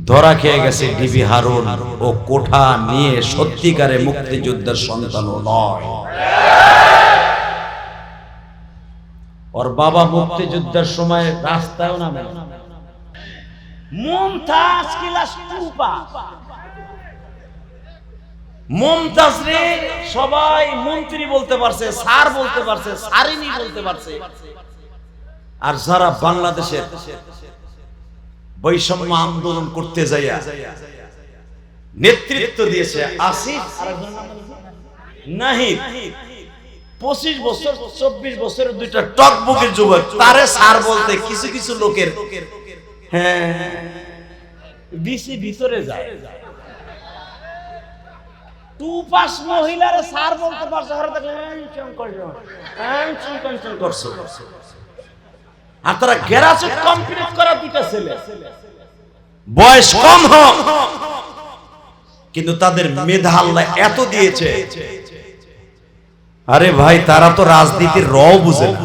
ধরা খেয়ে গেছে ডিবি হারুন ও কোঠা নিয়ে সত্যিকারে মুক্তিযুদ্ধের সন্তানও নয়। ওর বাবা মুক্তিযুদ্ধের সময় রাস্তায়ও নামে। Mumtaz class 2 pass. মুমতাজ রে সবাই মন্ত্রী বলতে পারছে, স্যার বলতে পারছে, স্যারিনী বলতে পারছে। আর যারা বাংলাদেশের বৈষম্য আন্দোলন করতে যাইয়া নেতৃত্ব দিয়েছে আসিফ নাহিদ, 25 বছর 24 বছরের দুইটা টকবকের যুবক, তারে স্যার বলতে কিছু কিছু লোকের বিসি ভিতরে যায়। 2 পাস মহিলার স্যার বলতে পারছে, আর তারা গ্রাজুয়েট কমপ্লিট করা দুইটা ছেলে, বয়স কম হোক কিন্তু তাদের মেধা আল্লাহ এত দিয়েছে। আরে ভাই, তারা তো রাজনীতির র বুঝে না।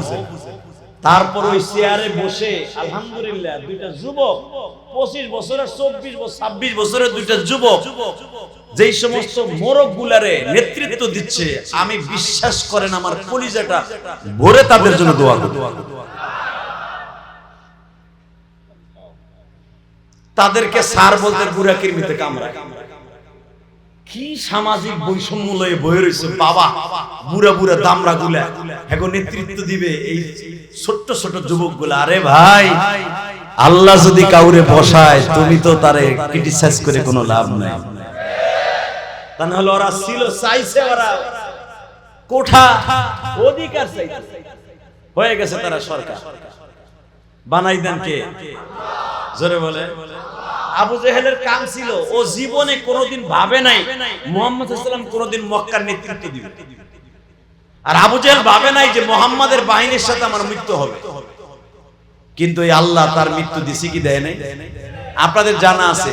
তারপর ওই চেয়ারে বসে আলহামদুলিল্লাহ দুইটা যুবক, 25 বছরের 24 বছর 26 বছরের দুইটা যুবক যেই সমস্ত মোরগ গুলারে নেতৃত্ব দিচ্ছে, আমি বিশ্বাস করেন আমার কলিজাটা ভরে তাদের জন্য দোয়া করি। তাদেরকে স্যার বলতে বুড়া কিরমিতে কামড়ায়। কি সামাজিক বৈষম্য লয়ে বয়ে রয়েছে বাবা, বুড়া বুড়া দামড়া গুলা এখন নেতৃত্ব দিবে এই ছোট্ট ছোট যুবক গুলা। আরে ভাই, আল্লাহ যদি কাউরে বসায় তুমি তো তারে ক্রিটিসাইজ করে কোনো লাভ নাই। তা না হলে ওরা ছিল, চাইছে, ওরা কোঠা অধিকার চাইছে, হয়ে গেছে তারা সরকার। বানাই দেন কে? জোরে বলে। আবু জেহেলের কাম ছিল, ও জীবনে কোনোদিন ভাবে নাই মুহাম্মদ সাল্লাল্লাহু আলাইহি ওয়াসাল্লাম কোনোদিন মক্কার নেতৃত্ব দিবে। আর আবু জেহেল ভাবে নাই যে মুহাম্মাদের বাহিনীর সাথে আমার মৃত্যু হবে। কিন্তু এই আল্লাহ তার মৃত্যু দিছে কি দেয় নাই? আপনাদের জানা আছে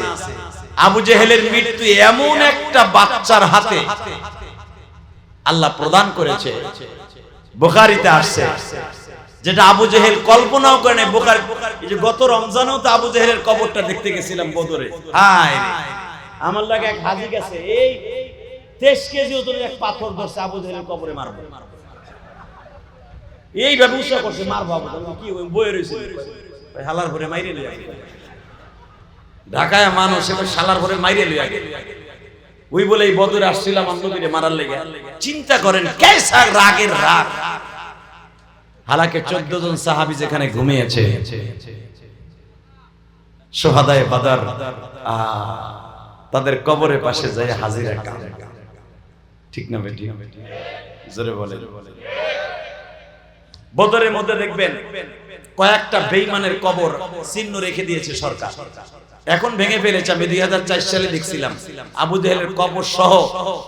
আবু জেহেলের মৃত্যু এমন একটা বাচ্চার হাতে আল্লাহ প্রদান করেছে, বুখারীতে আসছে, যেটা আবু জেহেল কল্পনাও করে নাই। বুখারী, এই যে গত রমজানেও তো আবু জেহেলের কবরটা দেখতে গেছিলাম বদরে। হায় রে, আমার লাগে এক হাজি গেছে, এই 23 কেজি ওজনের এক পাথর ধরছে আবু জেহেলের কবরে মারবো, এই ব্যবস্থা করছে মারবো। আবু জেহেল কি ওই বয়ে রইছে, ওই হালার ভরে মাইরে লইয়া গেল। ঢাকায় মানুষ এবার শালার ভরে মাইরে লইয়া গেল। ওই বলে এই বদরে আসছিলাম আমার নবীরে মারার লেগে। চিন্তা করেন কেসা রাগের রাগ। হালাকে 14 জন সাহাবী যেখানে ঘুমিয়েছে, শোহাদায়ে বাদর তাদের কবরের পাশে যায় হাজিরা কাম। ঠিক না বেটি? জোরে বলে। বদরের মধ্যে দেখবেন কয়েকটা বেঈমানের কবর চিহ্ন রেখে দিয়েছে সরকার, এখন ভেঙে ফেলেছে। আমি 2004 সালে দেখছিলাম আবু জেহেলের কবর সহ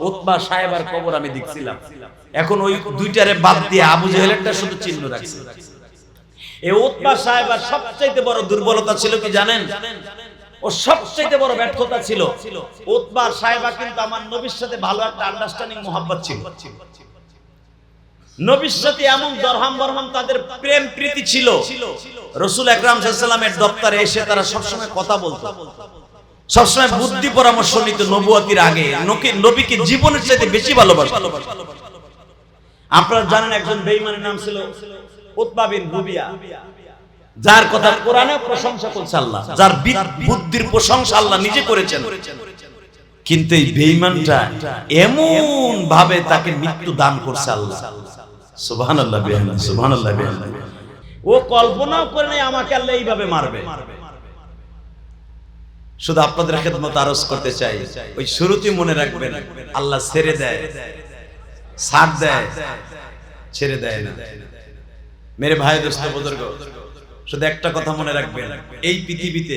উতবা সাহেবের কবর আমি দেখছিলাম। এখন ওই দুইটারে বাদ দিয়ে আবু জেহেলেরটা শুধু চিহ্ন রাখছে। এই উতবা সাহেবের সবচেয়ে বড় দুর্বলতা ছিল কি জানেন? ও সবচেয়ে বড় ব্যর্থতা ছিল, উতবা সাহেবা কিন্তু আমার নবীর সাথে ভালো একটা আন্ডারস্ট্যান্ডিং মোহাব্বত ছিল। নবীর সাথে এমন দরহাম বরহাম তাদের প্রেম প্রীতি ছিল, রাসূল আকরাম সাল্লাল্লাহু আলাইহি ওয়াসাল্লামের দপ্তরে এসে তারা সবসময় কথা বলতো, সবসময় বুদ্ধি পরামর্শ নিত। নবুয়তির আগে নবীকে জীবনের চাইতে বেশি ভালোবাসত। আপনারা জানেন একজন বেঈমানের নাম ছিল উতবা বিন রুবিয়া, যার কথা কোরআনে প্রশংসা করছে আল্লাহ, যার বুদ্ধির প্রশংসা আল্লাহ নিজে করেছেন। কিন্তু এই বেঈমানটা এমন ভাবে তাকে মৃত্যু দান করছে আল্লাহ। সুবহানাল্লাহ বিহামদিহি, সুবহানাল্লাহ বিহামদিহি। ও কল্পনাও করে নাই আমাকে আল্লাহ এইভাবে মারবে। শুধু আপনাদের খেদমত আরজ করতে চাই, ওই শুরুতেই মনে রাখবেন আল্লাহ ছেড়ে দেয়, ছাড় দেয়, ছেড়ে দেয় না। মেরে ভাই দোস্ত বুজুর্গ, শুধু একটা কথা মনে রাখবেন, এই পৃথিবীতে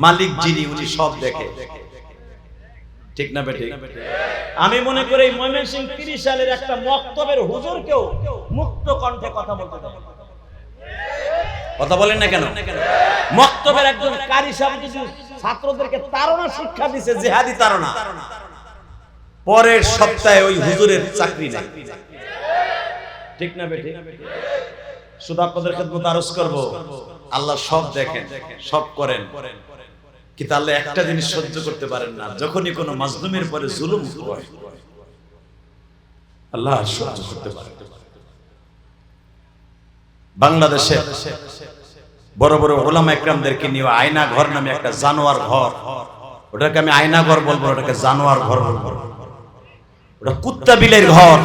মালিক যিনি উনি সব দেখে। ঠিক না বেটি? আমি মনে করি ময়মনসিংহ 30 সালের একটা মক্তবের হুজুরকেও মুক্ত কণ্ঠে কথা বলতে দেয়। কথা বলেন না কেন? মক্তবের একজন কারি সাহেব কিছু ছাত্রদেরকে তাড়না শিক্ষা দিয়েছে, জিহাদি তাড়না, পরের সপ্তাহে ওই হুজুরের চাকরি নাই। ঠিক না বেটি? শুধু আপনাদের খেদমত আরজ করব, আল্লাহ সব দেখেন, সব করেন, কিন্তু আল্লাহ একটা জিনিস সহ্য করতে পারেন না, যখনই কোনো মাজলুমের পরে জুলুম হয় আল্লাহ সহ্য করতে পারেন। বাংলাদেশে বড় বড় উলামা ইকরামদেরকে নিয়ে আয়না ঘর নামে একটা জানোয়ার ঘর, ওটাকে আমি আয়না ঘর বলবো, ওটাকে জানোয়ার ঘর বলবো, ওটা কুত্তা বিলের ঘর,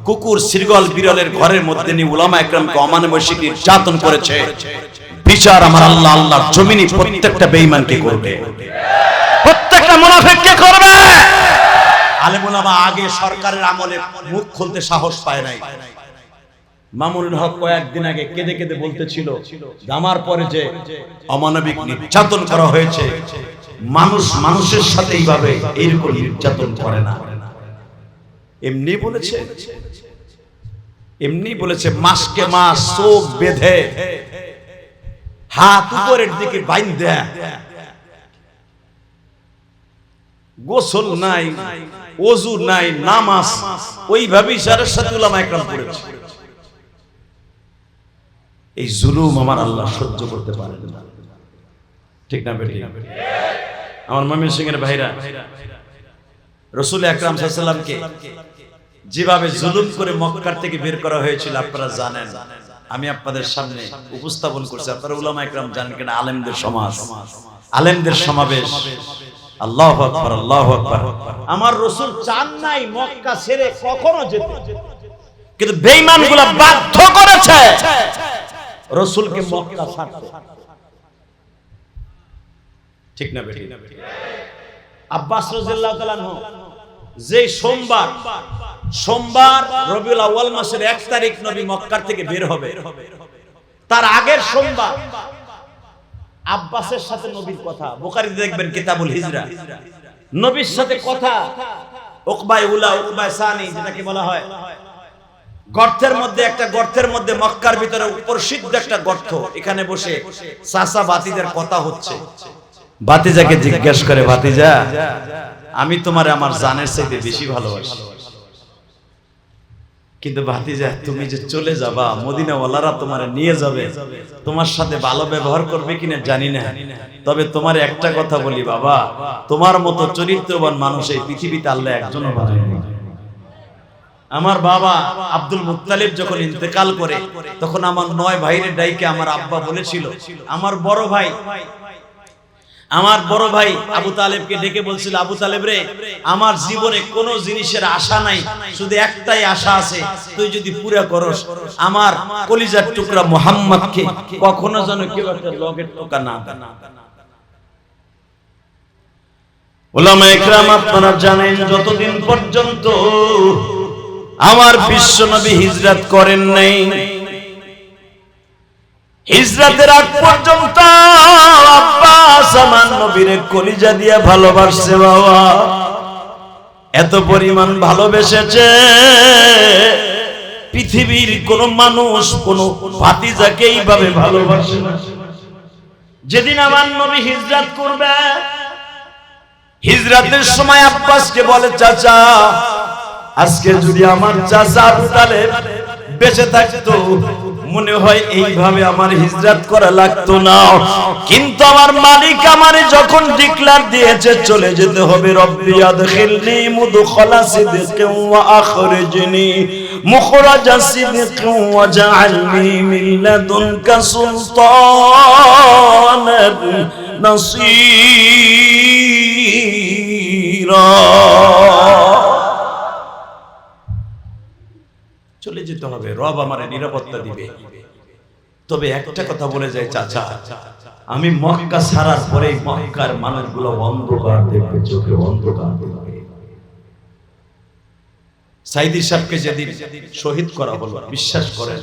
কুকুর শৃগাল বিড়ালের ঘরের মধ্যে নিয়ে উলামা ইকরামকে অমানবিক নির্যাতন করেছে। বিচার আমার আল্লাহ আল্লাহর জমিনে প্রত্যেকটা বেঈমানকে করবে, প্রত্যেকটা মুনাফিককে করবে। আলেম উলামা আগে সরকারের আমলে মুখ খুলতে সাহস পায় নাই। মামুনুল হক কয়েকদিন আগে কেঁদে কেঁদে বলতেছিল আমার পরে যে অমানবিক নির্যাতন করা হয়েছে, মানুষ মানুষের সাথে এইভাবে এইরকম নির্যাতন করে না। এমনি বলেছে, এমনি বলেছে, মাসকে মাস চোখ বেঁধে হাত উপরের দিকে বাইন্ধা, গোসল নাই, ওযু নাই, নামাজ ওইভাবে ইশারার সাথে উলামা ইকরাম পড়েছে। এই জুলুম আমার আল্লাহ সহ্য করতে পারেন না, ঠিক না বেটি? আমার ময়মনসিংহের ভাইরা, রাসূল আকরাম সাল্লাল্লাহু আলাইহি ওয়াসাল্লামকে যেভাবে জুলুম করে মক্কা থেকে বের করা হয়েছিল আপনারা জানেন। আমি আপনাদের সামনে উপস্থাপন করছি, আপনারা উলামা ইকরাম জানেন কিনা, আলেমদের সমাজ, আলেমদের সমাবেশ। আল্লাহু আকবার, আল্লাহু আকবার। আমার রাসূল চান নাই মক্কা ছেড়ে কখনো যেতে, কিন্তু বেঈমানগুলো বাধ্য করেছে রাসূলকে মক্কা ছাড়তে, ঠিক না বেটি? আব্বাস রাদিয়াল্লাহু তাআলা আনহু যে সোমবার রবিউল আউয়াল মাসের 1 তারিখ নবী মক্কা থেকে বের হবে, তার আগের সোমবার আব্বাসের সাথে নবীর কথা, বুখারীতে দেখবেন কিতাবুল হিজরা, নবীর সাথে কথা। উকবায়ে উলা, উকবায়ে সানি যেটাকে বলা হয়, গর্তের মধ্যে, একটা গর্তের মধ্যে, মক্কার ভিতরে প্রসিদ্ধ একটা গর্ত, এখানে বসে চাচা ভাতিজার কথা হচ্ছে। ভাতিজাকে জিজ্ঞেস করে, ভাতিজা আমি তোমারে আমার জানের চাইতে বেশি ভালোবাসি, কিন্তু ভাতিজা তুমি যে চলে যাবা, মদিনা ওয়ালারা তোমারে নিয়ে যাবে, তোমার সাথে ভালো ব্যবহার করবে কিনা জানি না, তবে তোমার একটা কথা বলি বাবা, তোমার মতো চরিত্রবান মানুষ এই পৃথিবীতে আল্লাহ একজনও বানায়নি। আমার বাবা আব্দুল মুত্তালিব যখন ইন্তেকাল করে, তখন আমার 9 ভাইরে ডাইকে আমার আব্বা বলেছিল, আমার বড় ভাই আবু তালেবকে ডেকে বলছিল, আবু তালেব রে, আমার জীবনে কোনো জিনিসের আশা নাই, শুধু একটাই আশা আছে, তুই যদি পুরা করস আমার কলিজার টুকরা মুহাম্মদকে কখনো যেন কেউ একটা লগের টোকা না দেয়। উলামা ইকরাম আপনারা জানেন, যতদিন পর্যন্ত আমার বিশ্ব নবী হিজরত করেন নাই, হিজরতের আগ পর্যন্ত আব্বাস আমার নবীর কলিজা দিয়ে ভালোবাসছে। বাবা এত পরিমাণ ভালোবেসেছে, পৃথিবীর কোন মানুষ কোন ভাতিজাকে এইভাবে ভালোবাসে না। যেদিন আমার নবী হিজরত করবে, হিজরতের সময় আব্বাসকে বলে, চাচা আজকে যদি আমার চাচা আবু তালেব বেঁচে থাকতো, মনে হয় এইভাবে আমার হিজরত করা লাগতো না, কিন্তু আমার মালিক আমারে যখন ডিক্লার দিয়েছে চলে যেতে হবে, রব্বি আদখিলনি মুদখালা সিদকিন ওয়া আখরিজনি মুখরাজা সিদকিন ওয়া জাআলনি মিন লাদুনকা সুলতানান নাসীরা। চলে যেতে হবে, রব আমারে নিরাপত্তা দিবে। তবে একটা কথা বলে যায়, চাচা আমি মক্কা ছাড়ার পরে মক্কার মানুষগুলো অন্ধকার দেখবে, চোখে অন্ধকার দেখবে। সাইদি সাহেবকে যেদিন শহীদ করা হলো, বিশ্বাস করেন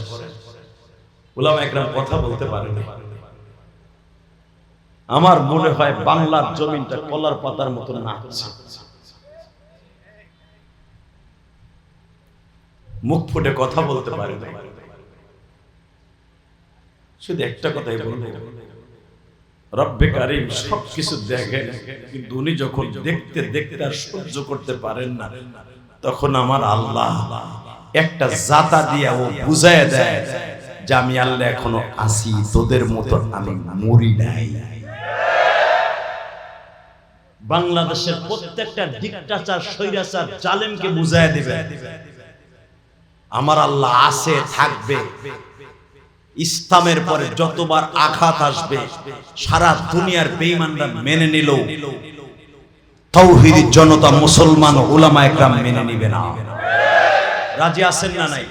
উলামা ইকরাম কথা বলতে পারেনি। আমার মনে হয় বাংলার জমিনটা কলার পাতার মতো নাচছে, মুখ ফুটে কথা বলতে পারে না। শুধু একটা কথাই বলবো, রব্বে কারীম সবকিছু দেখেন, কিন্তু উনি যখন দেখতে দেখতে আর সহ্য করতে পারেন না, তখন আমার আল্লাহ একটা জাতা দিয়া ও বুঝায় দেয় যে আমি আল্লাহ এখনো আছি, তোদের মতো আমি মরি নাই। বাংলাদেশের প্রত্যেকটা ডিক্টাচার, স্বৈরাচার, জালেমকে বুঝায় দিবে আমার আল্লাহ আছে, থাকবে। ইসলামের পরে যতবার আঘাত আসবে সারা দুনিয়ার বেঈমানরা মেনে নিল, তাওহীদি জনতা, মুসলমান উলামায়ে কেরাম মেনে নিবে না। রাজি আছেন না নাই?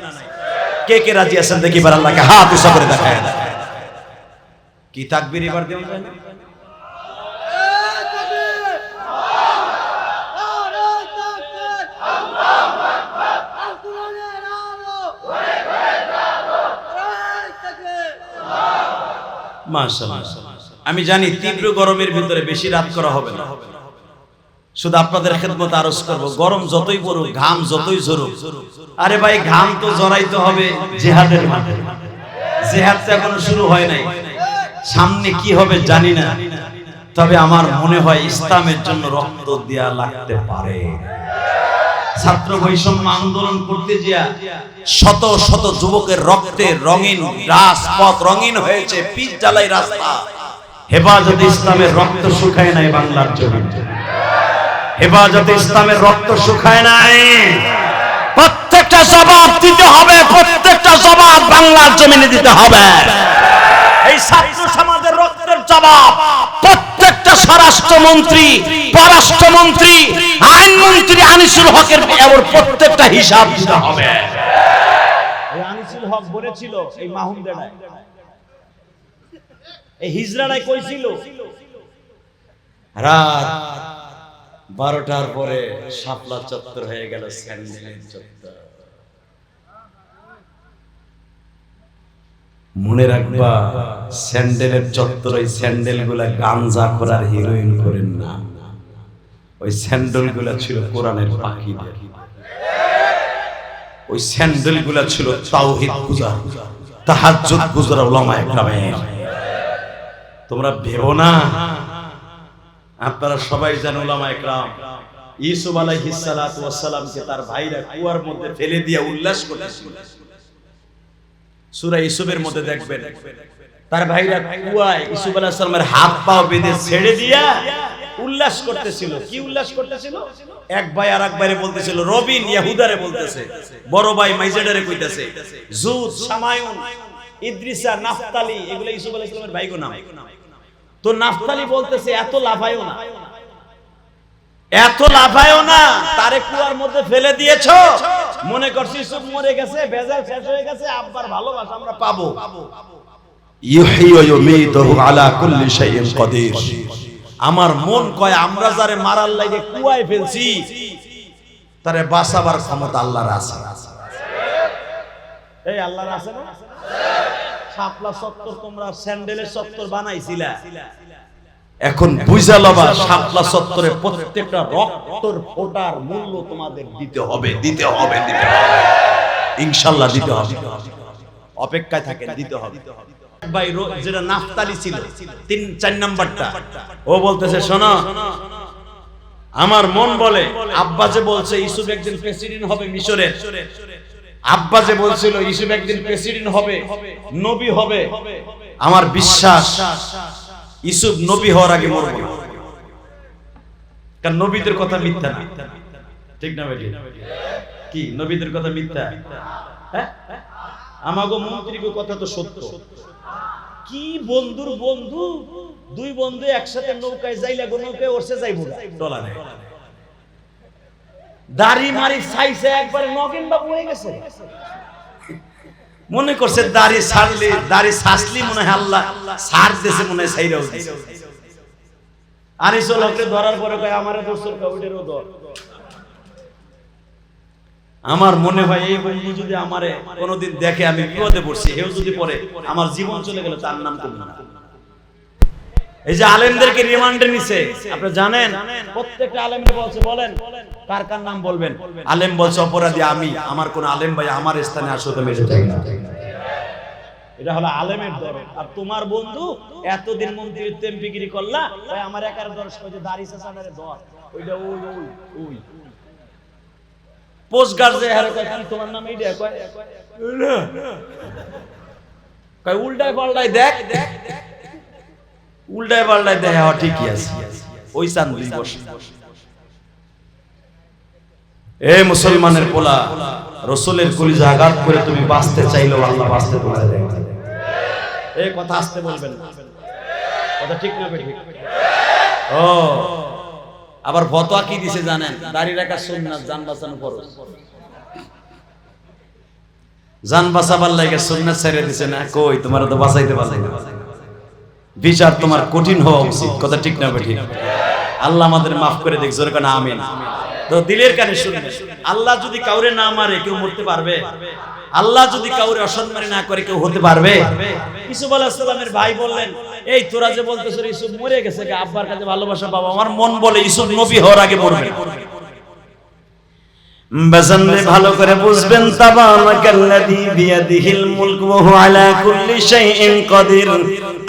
কে কে রাজি আছেন দেখি এবার আল্লাহকে হাত উঁচা করে দেখায়। কি তাকবীর এবার দেন না? মাশাআল্লাহ। আমি জানি তীব্র গরমের ভিতরে বেশি রাত করা হবে না, শুধু আপনাদের খেদমত আরজ করব, গরম যতই পড়ুক, ঘাম যতই ঝরুক, আরে ভাই ঘাম তো জড়াইতে হবে জিহাদের মাঠে। জিহাদ তো এখনো শুরু হয় নাই, সামনে কি হবে জানি না, তবে আমার মনে হয় ইসলামের জন্য রক্ত দেয়া লাগতে পারে। ছাত্র বৈষম্য আন্দোলন করতে গিয়া শত শত যুবকের রক্তে রঙিন রাজপথ রঙিন হয়েছে, পিচ জ্বালাই রাস্তা। হেফাজতে ইসলামের রক্ত শুকায় নাই বাংলার জমিন, হেফাজতে ইসলামের রক্ত শুকায় নাই। প্রত্যেকটা জবাব দিতে হবে, প্রত্যেকটা জবাব বাংলার জমিনে দিতে হবে। এই ছাত্র সমাজের রক্তের জবাব প্রত্যেকটা স্বরাষ্ট্রমন্ত্রী, পররাষ্ট্রমন্ত্রী, আইনমন্ত্রী আনিসুল হকের এর প্রত্যেকটা হিসাব দিতে হবে। এই আনিসুল হক বলেছিল এই মাহুমদেড়ায়, এই হিজরাড়ায় কইছিল রাত 12টার পরে শাপলা চত্বর হয়ে গেল স্যান্ডেলের চত্বর। মনে রাখবা স্যান্ডেলের চত্বর, ওই স্যান্ডেল গুলা গাঞ্জা করার হিরোইন করেন না, ওই স্যান্ডেল গুলা ছিল কোরআনের পাখিদের, ওই স্যান্ডেল গুলা ছিল তাওহীদ গুজার, তাহাজ্জুদ গুজার উলামায়ে কেরামের। তোমরা ভেবো না, আপনারা সবাই জানেন উলামায়ে কেরাম ইউসুফ আলাইহিস সালাতু ওয়াস সালামকে তার ভাইরা কুয়ার মধ্যে ফেলে দিয়ে উল্লাস করতেছিল। সূরা ইউসুফের মধ্যে দেখবেন তার ভাইরা কুয়ায় ইউসুফ আলাইহিস সালামের হাত পা বেঁধে ছেড়ে দিয়া উল্লাস করতেছিল। কি উল্লাস করতেছিল? এক ভাই আরেক ভাইরে বলতেছিল, রবিন ইহুদারে বলতেছে, বড় ভাই মাইজাডারে কইতাছে, জুদ, শামায়ুন, ইদ্রিসা, নাফতালি, এগুলো ইউসুফ আলাইহিস সালামের ভাইগো নাম। তো নাফতালি বলতেছে এত লাফায়ও না, এত লাফায়ও না, তারে কুয়ার মধ্যে ফেলে দিয়েছো, মনে করছি ইউসুফ মরে গেছে, বেজাল শেষ হয়ে গেছে, আব্বার ভালোবাসা আমরা পাবো। ইউহয়ী ওয়া ইউমীতুহু আলা কুল্লি শাইইন কাদির। আমার মন কয় আমরা যারে মারার লাগে কুয়ায় ফেলছি, তারে বাঁচাবার ক্ষমতা আল্লাহর আছে। এই আল্লাহর আছে না? শাপলা চত্বর তোমরা স্যান্ডেলের চত্বর বানাইছিলা, এখন বুঝা লবা শাপলা চত্বরে প্রত্যেকটা রক্তের ফোঁটার মূল্য তোমাদের দিতে হবে, দিতে হবে, দিতে হবে, ইনশাআল্লাহ দিতে হবে। অপেক্ষায় থাকেন, দিতে হবে। ভাই যেটা নাফতালি ছিল 3-4 নাম্বারটা, ও বলতেছে শোনো, আমার মন বলে আব্বা যে বলছে ইউসুফ একদিন প্রেসিডেন্ট হবে মিশরের, আব্বা যে বলছিল ইউসুফ একদিন প্রেসিডেন্ট হবে, নবী হবে, আমার বিশ্বাস ইউসুফ নবী হওয়ার আগে মরবে না, কারণ নবীদের কথা মিথ্যা না, ঠিক না ভাই? কি নবীদের কথা মিথ্যা? হ্যাঁ, আমাগো মন্ত্রীর কথা তো সত্য। কি বন্ধুর বন্ধু, দুই বন্ধু একসাথে নৌকায় যাইলা, গো নৌকায় ওরসে যাইবো ডলারে, দাড়ি মারি ছাইছে একবারে নগেন বাবু হয়ে গেছে, মনে করছে দাড়ি ছাড়লে, দাড়ি ছাসলি মনে হয় আল্লাহ ছাড় দেশে, মনে হয় ছাইরাও দিছে। আনিসুল হকরে ধরার পরে কয় আমারে দোসর কাউটেরও ধর। আমার মনে হয় এই বন্ধু যদি আমারে কোনোদিন দেখে আমি বিপদে পড়ছি, হেও যদি পড়ে আমার জীবন চলে গেল, তার নাম তুমি না। এই যে আলেমদেরকে রিমান্ডে নিছে, আপনি জানেন প্রত্যেকটা আলেমকে বলছে, বলেন কার কার নাম বলবেন, আলেম বলছে অপরাধী আমি, আমার কোন আলেম ভাই আমার স্থানে আসো তো মেরে যাবে না। এটা হলো আলেমের দরদ। আর তোমার বন্ধু এতদিন মন্ত্রীর তেমপিগিরি করলা, ওই আমার একার দরজ কই যে দাড়ি চাচারে ধর, ওইটা ওই ওই ওই পোস্ট গার্ড যে হারে কয় কি তোমার নাম এইটা কয়, কয় উল্টায় পাল্টায় দেখ, উল্টায় পাল্টায় দেখ, হ্যাঁ ঠিকই আছে, ওই চাঁদ বসে। এ মুসলমানের পোলা, রাসূলের কলিজা আঘাত করে তুমি বাঁচতে চাইলেও আল্লাহ বাঁচতে তোমায় দেয় না। এই কথা আসতে বলবেন না, কথা ঠিক না ঠিক? ও আবার ফতোয়া কি দিছে জানেন? দাড়ি রাখা সুন্নাত, জান বাঁচানো ফরজ। জান বাঁচাবার লাগে সুন্নাত ছেড়ে দিছে না, কই তোমার তো বাঁচাইতে পারছে না। বিচার তোমার কঠিন হওয়া উচিত, কথা ঠিক না ঠিক? আল্লাহ আমাদের মাফ করে দেখ, জোরে কানা আমিন। তো দিলের কানে শুনবে, আল্লাহ যদি কাউরে না মারে কেউ মরতে পারবে? আল্লাহ যদি কাউরে অসম্মানী না করে কেউ হতে পারবে? ইউসুফ আলাইহিস সালামের ভাই বললেন, এই তোরা যে বলতেছ ইউসুফ মরে গেছে, আব্বার কাছে ভালোবাসা বাবা, আমার মন বলে ইউসুফ নবী হওয়ার আগে মরবে। বাজানরে ভালো করে বুঝবেন, তাবারাকাল্লাযী বিয়াদিহিল মুলক ওয়া হুয়া আলা কুল্লি শাইইন কাদির,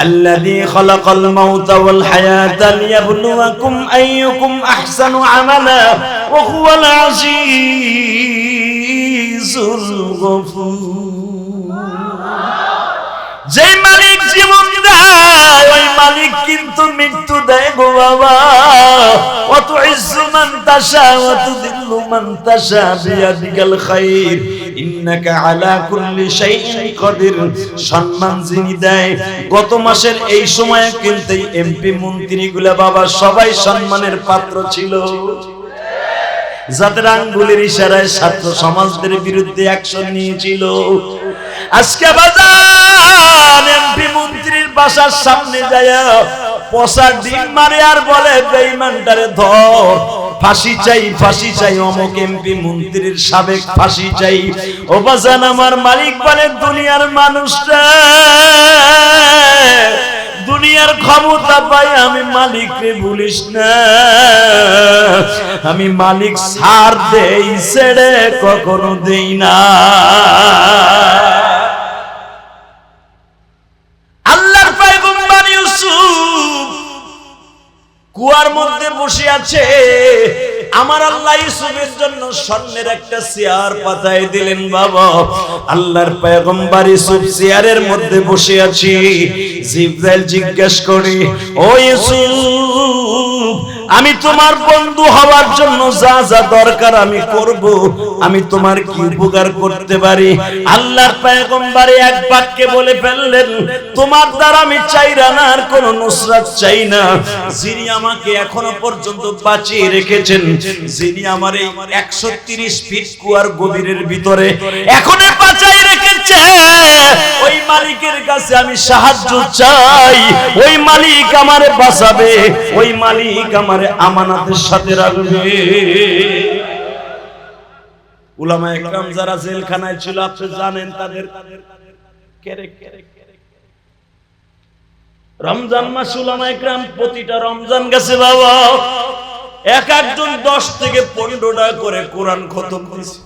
আল্লাযী খালাকাল মাউতা ওয়াল হায়াতা লিয়াবলুয়াকুম আইয়ুকুম আহসানু আমালা ওয়া হুয়াল আজিজুল গফুর। যে মালিক জীবন দেয় ওই মালিক কিন্তু মৃত্যু দেয় গো বাবা। ওয়া তুইজ্জু মান তাশা ওয়া তুযিল্লু মান তাশা বিয়াদিকাল খায়র ইন্নাকা আলা কুল্লি শাইইন কাদির। সম্মান যিনি দেয়, গত মাসের এই সময়ে কিন্তু এমপি মন্ত্রীগুলা বাবা সবাই সম্মানের পাত্র ছিল, যাদের আঙ্গুলের ইশারায় ছাত্র সমাজদের বিরুদ্ধে অ্যাকশন নিয়েছিল। আজকে বাজার এমপি মন্ত্রীর বাসার সামনে যায় পচা ডিম মারে আর বলে বেঈমানটারে ধর, ফাঁসি চাই ফাঁসি চাই, অমুক এমপি মন্ত্রীর সাবেক ফাঁসি চাই। ও বাজান আমার মালিক বলে দুনিয়ার মানুষরা, দুনিয়ার ক্ষমতা পাই আমি মালিককে ভুলিস না, আমি মালিক ছাড় দেই ছেড়ে কখনো দেই না। আল্লাহর পয়গম্বর ইউসুফ কুয়ার মধ্যে বসে আছে, আমার আল্লাহ ইউসুফের জন্য স্বর্ণের একটা চেয়ার পাতায় দিলেন বাবা। আল্লাহর পয়গম্বর ইউসুফ চেয়ারের মধ্যে বসে আছে, জিবরাইল জিজ্ঞেস করে, ও ইউসুফ আমি তোমার বন্ধু হওয়ার জন্য যা যা দরকার আমি করব, আমি তোমার কি উপকার করতে পারি? আল্লাহর পয়গম্বর এক বাক্যে বলে ফেললেন, তোমার দ্বারা আমি চাই না আর কোন নুসরাত চাই না, যিনি আমাকে এখনো পর্যন্ত বাঁচিয়ে রেখেছেন, যিনি আমার এই 130 ফিট কুয়ার গভীরের ভিতরে এখনো বাঁচিয়ে রেখেছে, ওই মালিকের কাছে আমি সাহায্য চাই। ওই মালিক আমারে বাঁচাবে, ওই মালিক আমারে আমানতের সাথে রাখবে। উলামায়ে কেরাম যারা জেলখানায় ছিল আপনি জানেন তাদের রমজান মাস উলামায়ে কেরাম প্রতিটা রমজান গেছে বাবা এক একজন 10 থেকে 15টা করে কোরআন খতম করেছে।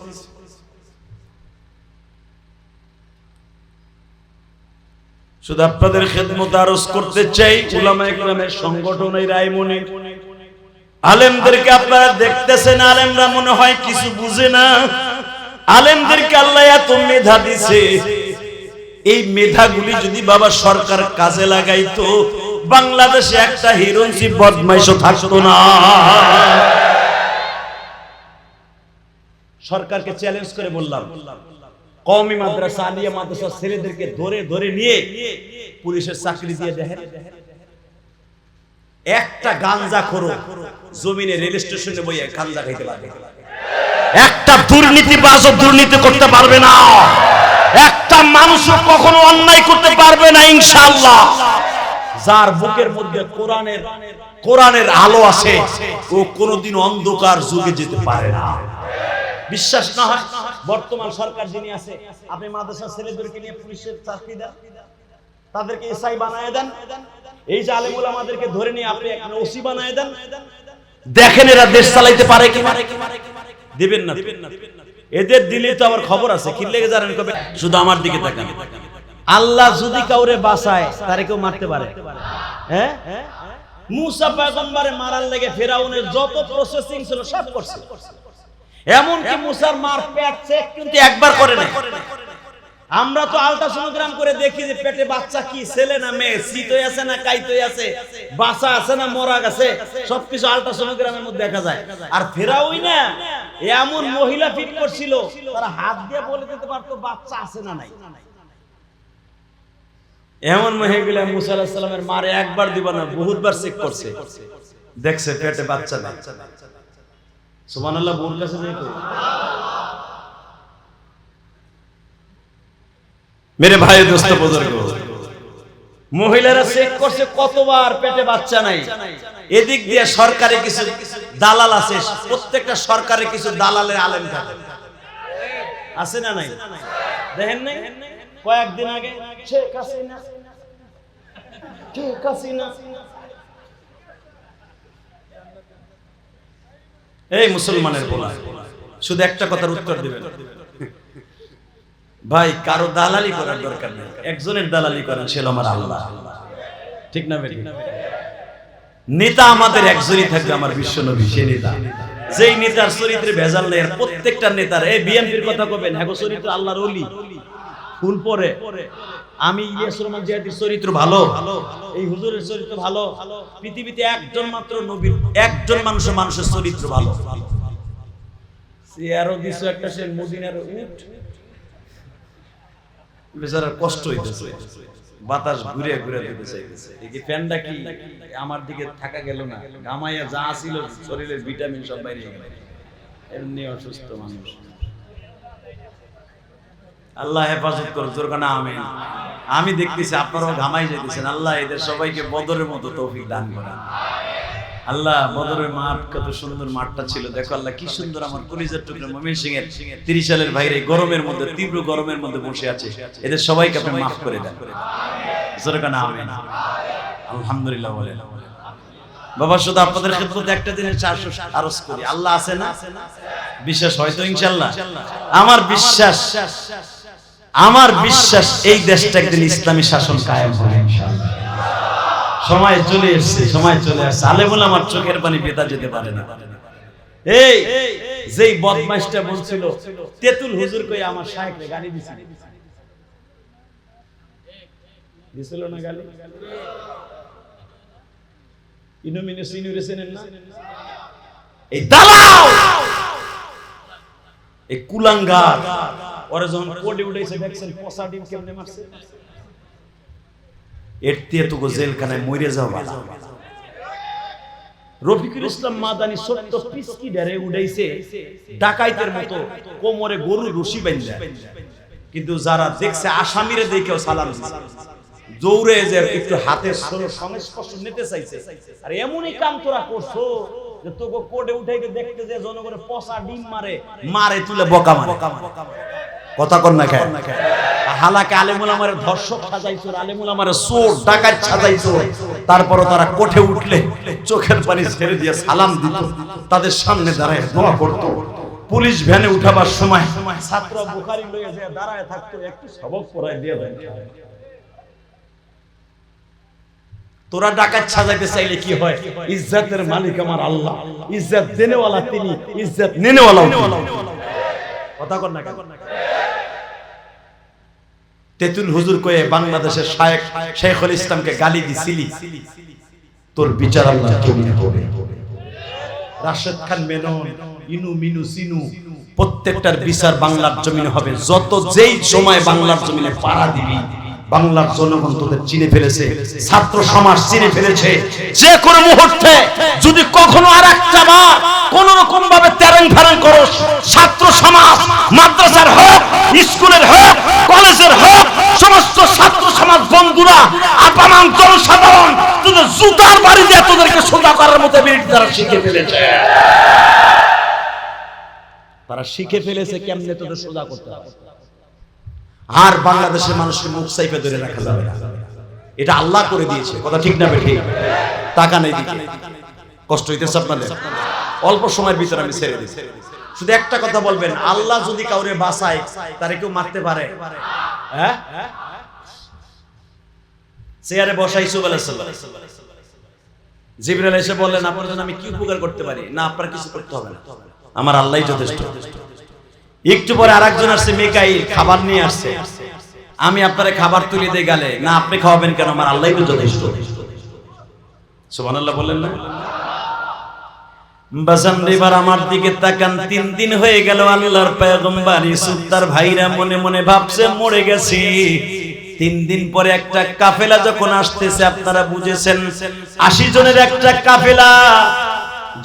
শুধু আপনাদের খেদমত আরজ করতে চাই, উলামায়ে কেরামের সংগঠন এই রায়মনি আলেমদেরকে আপনারা দেখতেছেন, আলেমরা মনে হয় কিছু বুঝে না। আলেমদেরকে আল্লাহ এত মেধা দিছে, এই মেধাগুলি যদি বাবা সরকার কাজে লাগাইতো বাংলাদেশে একটা হিরোইনসি বদমাইশও থাকতো না। সরকারকে চ্যালেঞ্জ করে বললাম, কওমি মাদ্রাসা আলিয়া মাদ্রাসা ছেলেদেরকে ধরে ধরে নিয়ে পুলিশের চাকরি দিয়ে দেখেন, একটা গাঞ্জাখোর জমিনে রেল স্টেশনে বইয়ে গাঞ্জা খাইতে পারবে, একটা দুর্নীতিবাজও দুর্নীতি করতে পারবে না, একটা মানুষও কখনো অন্যায় করতে পারবে না ইনশাআল্লাহ। যার বুকের মধ্যে কোরআনের আলো আছে ও কোনোদিন অন্ধকার যুগে যেতে পারে না। বিশ্বাস না হয় বর্তমান সরকার যিনি আছে, আপনি মাদ্রাসা ছেলেদেরকে নিয়ে পুলিশের চাকরি দেন, তাদেরকে এসআই বানায় দেন, এই যে আলেম ওলামাদেরকে ধরে নিয়ে আপনি একটা ওসি বানায় দেন, দেখেন এরা দেশ চালাইতে পারে কি? দিবেন না। এদের দিলে তো আমার খবর আছে, কি লেগে জানেন কবে? শুধু আমার দিকে তাকান, আল্লাহ যদি কাউরে বাঁচায় তারে কেউ মারতে পারে? হ্যাঁ, মুসা পয়গম্বরে মারার লেগে ফেরাউনের যত প্রসেসিং ছিল সব করছে, এমনকি মুসার মার পেট চেক কিন্তু একবার করে না, আমরা তো আল্ট্রাসোনোগ্রাম করে দেখি যে পেটে বাচ্চা কি ছেলে না মেয়ে, শীতই আছে না কাইতই আছে, বাচ্চা আছে না মরা গেছে, সবকিছু আল্ট্রাসোনোগ্রামের মধ্যে দেখা যায়। আর ফেরাউই না এমন মহিলা ফিট করছিল, তারা হাত দিয়ে বলে দিতে পারতো বাচ্চা আছে না নাই। এমন মহিলা মুসা আলাইহিস সালামের মারে একবার দিব না বহুতবার চেক করছে, দেখছে পেটে বাচ্চা নাই। সুবহানাল্লাহ। বোন কাছে যাই কই মেরে ভাই দোস্ত বুজুর্গ, মহিলারা চেক করছে কতবার পেটে বাচ্চা নাই। এদিক দিয়ে সরকারি কিছু দালাল আছে, প্রত্যেকটা সরকারি কিছু দালালের আলেম থাকে, আছে না নাই? দেখেন নাই কয়েকদিন আগে শেখ হাসিনা এই মুসলমানের বলা শুধু একটা কথার উত্তর দিবেন, ভাই কারো দালালি করার দরকার নেই, একজনের দালালি করেন, সে আমার আল্লাহ। ঠিক না বেঠিক? নেতা আমাদের একজনই থাকবে, আমার বিশ্বনবী, সে নেতা। যেই নেতার চরিত্রে ভেজাল নেই, প্রত্যেকটা নেতার, এই বিএনপির কথা কবেন, হ্যাঁ চরিত্র আল্লাহর ওলি, ফুল পরে। আমি ইলিয়াস রহমান জিয়াদির চরিত্র ভালো, এই হুজুরের চরিত্র ভালো, পৃথিবীতে একজন মাত্র নবীর, একজন মানুষের চরিত্র ভালো। চেয়ারও দিছো একটা, সে মদিনার উট, বেচারার কষ্ট হইতেছে, বাতাস ঘুরে ঘুরে দিতে চাইতেছে। এই যে ফ্যানটা কি আমার দিকে থাকা গেল না, ঘামাইয়া যা ছিল শরীরের ভিটামিন সব বাইরে গেল, এমনি অসুস্থ মানুষ। আল্লাহ হেফাজত করুন, জোর কানা আমিন। আমি দেখতেছি আপনারাও ঘামাই যাইতেছেন, আল্লাহ এদের সবাইকে বদরের মতো তৌফিক দান করেন। আল্লাহ বদরের মাঠ, কত সুন্দর মাঠটা ছিল, দেখো আল্লাহ কি সুন্দর। আমার কলিজার টুকরা ময়মনসিংহের 30 সালের ভাইরে গরমের মধ্যে, তীব্র গরমের মধ্যে বসে আছে, এদের সবাইকে আপনি মাফ করে দেন, জোরে কানা আমিন। আলহামদুলিল্লাহ বলেন। বাবা শুধু আপনাদের খিদমতে একটা দিনের 400 আরজ করি, আল্লাহ আছে না? বিশ্বাস হয়তো ইনশাআল্লাহ? আমার বিশ্বাস এই দেশটা একদিন ইসলামী শাসন কায়েম হবে ইনশাআল্লাহ। সময় চলে আসছে, সময় চলে আসছে। আলেমুল আমার চোখের পানি পেতা যেতে পারে না। এই যেই বদমাইশটা বলছিল তেতুল হুজুর কই আমার শায়েখরে গালি দিছিল, দিছিল না গালি? ইনুমিনাস ইনুরেছেন না? এই দালাল, এই কুলাঙ্গার, ওরা যখন কোডে উঠাইছে দেখছেন পচা ডিম কেমনে মারছে, এর দিয়ে তো জেলখানায় মরে যাও বালা। রফিকুল ইসলাম মাদানী ছোট্ট পিসকি ডারে উড়াইছে ডাকাইতের মতো, কোমরে গরুর রশি বাঁধা, কিন্তু যারা দেখছে আসামিরে দেখেও সালাম দিছে, দৌড়ে যে একটু হাতের সংস্পর্শ নিতে চাইছে। আর এমনই কাম তোরা করছো যে তোকে কোডে উঠাইতে দেখতে যে জনগণের পচা ডিম মারে তুলে বকা মারে, কথা কর না কেন? হালাকে আলেমুল আমারে ধর্ষক সাজাইছো, আলেমুল আমারে চোর ডাকাত সাজাইছো, তারপরও তারা কোঠে উঠলে চোখের পানি ছেড়ে দিয়ে সালাম দিত, তাদের সামনে দাঁড়ায় দোয়া করত। পুলিশ ভ্যানে উঠাবার সময় ছাত্র বুখারী লয়ে যায় দাঁড়ায় থাকতো, একটু সবক পড়ায় দিয়ে দেন। তোরা ডাকাত সাজাইতে চাইলে কি হয়? ইজ্জতের মালিক আমার আল্লাহ, ইজ্জত দেনেওয়ালা তিনি, ইজ্জত নেনেওয়ালাও তিনি। কথা কর না কেন? তেতুল হুজুর কয়ে বাংলাদেশের শায়েখ শেখুল ইসলামকে গালি দিছিলি, তোর বিচার আল্লাহ কেমনে হবে? রাশেদ খান মেনন, ইনু মিনু সিনু, প্রত্যেকটার বিচার বাংলার জমিনে হবে। যত যেই সময় বাংলার জমিনে পাড়া দিবি, বাংলার জনগণ তোদের চিনে ফেলেছে, ছাত্র সমাজ চিনে ফেলেছে। যে কোনো মুহূর্তে যদি কখনো আরেকটা বার কোন রকম ভাবে তেরেং ফেরেং করো, ছাত্র সমাজ, মাদ্রাসার হোক, স্কুলের হোক, কলেজের হোক, সমস্ত ছাত্র সমাজ বন্ধুরা, আপামাম জনসাধারণ তোদের জুতার বাড়ি দিয়ে তোদেরকে সোজা করার মতো বিরোধী তারা শিখে ফেলেছে। তারা শিখে ফেলেছে কেমনে তোদের সোজা করতে হবে। আর বাংলাদেশের মানুষকে মুখ চাইপে ধরে রাখা যাবে না, এটা আল্লাহ করে দিয়েছে। কথা ঠিক না বেঠিক? টাকা নেই দিকে, কষ্ট হইতেছে আপনাদের? অল্প সময়ের ভিতরে আমি ছেড়ে দিচ্ছি। শুধু একটা কথা বলবেন, আল্লাহ যদি কাউরে বাঁচায় তারে কেউ মারতে পারে? হ্যাঁ, চেয়ারে বসা ইসুফ আলাইহিস সালাম, জিবরাইল এসে বললেন আপনার জন্য আমি কি উপকার করতে পারি? না, আপনার কিছু করতে হবে না, আমার আল্লাহই যথেষ্ট। একটু পরে আরেকজন আসছে, মিকাইল, খাবার নিয়ে আসছে। আমি আপনারে খাবার তুলে দিয়ে গেলে না আপনি খাওয়াবেন কেন, আমার আল্লাহই তো যথেষ্ট। সুবহানাল্লাহ বলেন না? বাজান এবার আমার দিকে তাকান। 3 দিন হয়ে গেল আল্লাহর পয়গম্বর ইউসুফ তার ভাইরা মনে মনে ভাবছে মরে গেছে। 3 দিন পরে একটা কাফেলা যখন আসতেছে, আপনারা বুঝেছেন 80 জনের একটা কাফেলা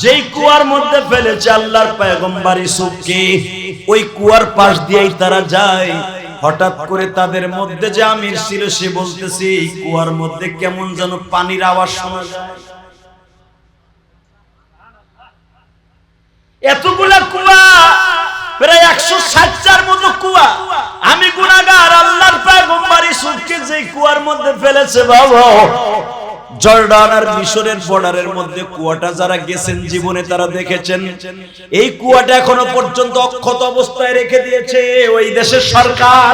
যেই কুয়ার মধ্যে ফেলেছে আল্লাহর পয়গম্বর ইউসুফকে, ওই কুয়ার পাশ দিয়েই তারা যায়। হঠাৎ করে তাদের মধ্যে যে আমির ছিল সে বলতেছে এই কুয়ার মধ্যে কেমন যেন পানির আওয়াজ শোনা যায়। এতগুলা কুয়া, প্রায় 160টার মতো কুয়া। আমি গুনাহগার, আল্লাহর পয়গম্বর ইউসুফকে যে কুয়ার মধ্যে ফেলেছে বাবা, জর্ডান আর মিশরের বর্ডারের মধ্যে কুয়াটা যারা গেছেন জীবনে তারা দেখেছেন। এই কুয়াটা এখনো পর্যন্ত অক্ষত অবস্থায় রেখে দিয়েছে ওই দেশের সরকার।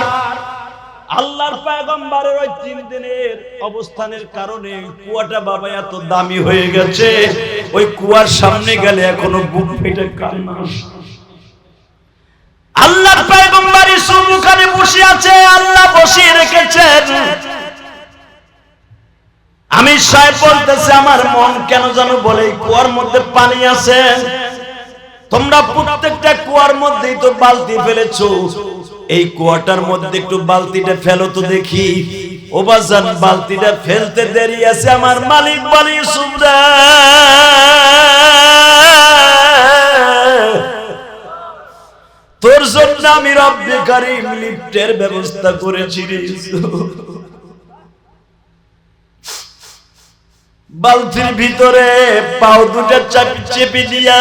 আল্লাহর পয়গম্বরের ওই 3 দিনের অবস্থানের কারণে কুয়াটা বাবা এত দামি হয়ে গেছে, ওই কুয়ার সামনে গেলে এখনো বুক ফেটে কান্না আসে। আল্লাহর পয়গম্বর ইউসুফ ওখানে বসে আছে, আল্লাহ বসিয়ে রেখেছেন। আমি সাহেব বলতেছে আমার মন কেন জানো বলে এই কুয়ার মধ্যে পানি আছে, তোমরা প্রত্যেকটা কুয়ার মধ্যেই তো বালতি ফেলেছো, এই কুয়াটার মধ্যে একটু বালতিটা ফেলো তো দেখি। ও বাজান বালতিটা ফেলতে দেরি আছে, আমার মালিক বলে ইউসুফ রে তোর জন্য আমি রব্বে কারীম লিফটের ব্যবস্থা করেছি রে ইউসুফ। বালতির ভিতরে পাও দুটা চাপি চেপে দিয়া